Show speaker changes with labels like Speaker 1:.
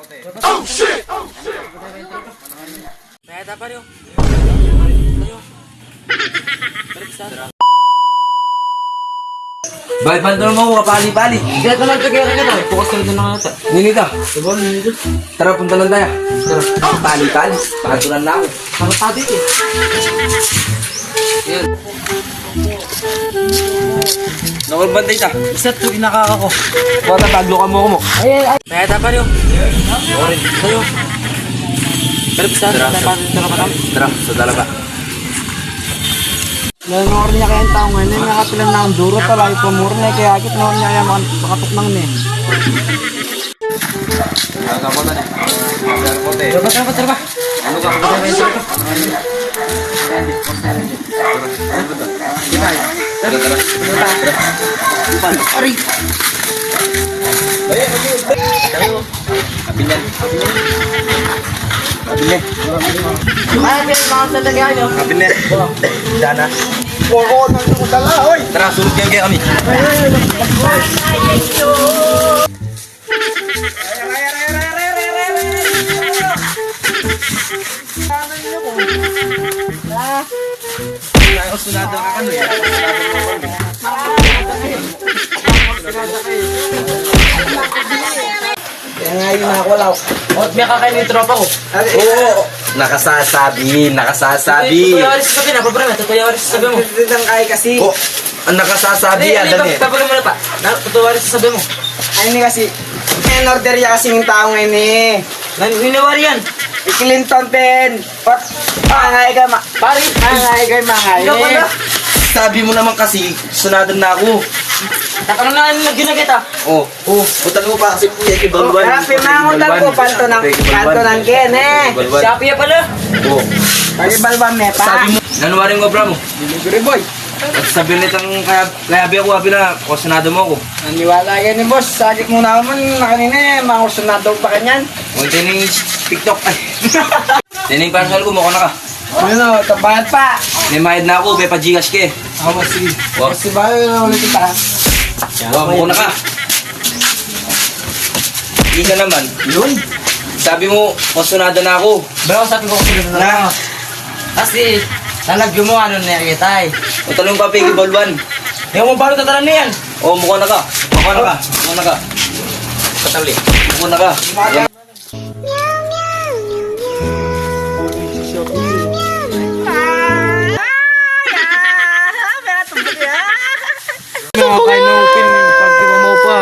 Speaker 1: Oh shit!
Speaker 2: Bayad pa rin.
Speaker 3: Bakit ba ito mo kapali-pali?
Speaker 2: Hindi na naman ito kaya ka na. Focus ka rin na nga ito.
Speaker 3: Ninita. Tara, punta lang tayo. Tara. Pali-pali. Pakatulan na ako.
Speaker 2: Sarap pa dito eh. Yan.
Speaker 3: Nakulbantay ta.
Speaker 2: Isa ito inakaka ko.
Speaker 3: Bata, taglo ka mo ako mo.
Speaker 2: Bayad pa rin. Tayo. Pero bisa
Speaker 3: Tara, Tara, sa dalaga.
Speaker 1: Nanor niya kaya ang tao ngayon, may nakatilan na ang duro talay ko mura niya kaya akit noon niya kaya makatok nang ni.
Speaker 3: Ano ka na?
Speaker 2: Tara.
Speaker 3: Ano ka?
Speaker 2: Ari.
Speaker 3: Kapinyan. Kapinyan.
Speaker 2: Ay, may mga talaga nyo.
Speaker 3: Kapinyan. Dana.
Speaker 1: Oo, nang dala, oy.
Speaker 3: Tara, sunod kayo kami. Ay, sunado ka kano yan.
Speaker 1: Kaya nga yun ako wala.
Speaker 2: Ot, may kakain yung tropa ko.
Speaker 3: Oo. Nakasasabi.
Speaker 2: Tutuya waris sa sabi na. Paparama, tutuya waris sa sabi mo.
Speaker 1: Nang ay kasi.
Speaker 3: Oh, ang nakasasabi yan, dali.
Speaker 2: Paparama mo na pa. Tutuya waris sa sabi mo.
Speaker 1: Ay ni kasi. May order ya kasi ng tao ngayon eh.
Speaker 2: Ninawari yan.
Speaker 1: Clinton pen. Pat. Angay ka ma.
Speaker 2: Pari.
Speaker 1: Angay ka mangay.
Speaker 2: Ikaw pala.
Speaker 3: Sabi mo naman kasi, sunadan na ako.
Speaker 2: Takanong na lagyan na kita.
Speaker 3: Oh, putan mo pa kasi puya kay Balban.
Speaker 1: Grabe mangundan ko kanto ng ken eh.
Speaker 2: Shopee pala.
Speaker 3: Oh,
Speaker 1: Pagi balban me pa.
Speaker 3: sabi mo, nanuwaring mo, bro mo.
Speaker 1: Delivery boy.
Speaker 3: At sabi nitang kaya ako, habi na, kusunado mo ako.
Speaker 1: Naniwala yan ni boss. Sajik muna ako man nakanina eh. Makusunado pa kanyan.
Speaker 3: Kung tining TikTok, ay. Tining parcel ko, mukha na ka.
Speaker 1: Ano, kabayad pa.
Speaker 3: May mahid na ako, may pa-Gcash ka eh.
Speaker 1: Ako si.
Speaker 3: Wow.
Speaker 1: Kasi ba yun ulit kita.
Speaker 3: Wow, mukha na ka. Isa naman.
Speaker 1: Yun.
Speaker 3: Sabi mo, kusunado na ako.
Speaker 2: Bro, sabi ko kasi
Speaker 3: Na,
Speaker 2: kasi nalagyo mo ano na kita eh.
Speaker 3: o talong pa kay Balban.
Speaker 2: Hindi mo baro tatalan na yan.
Speaker 3: Oh, mukha na ka. Mukha na ka. Mukha na ka. Patali. Mukha na ka.
Speaker 1: Mga kainopin. Pag mo pa.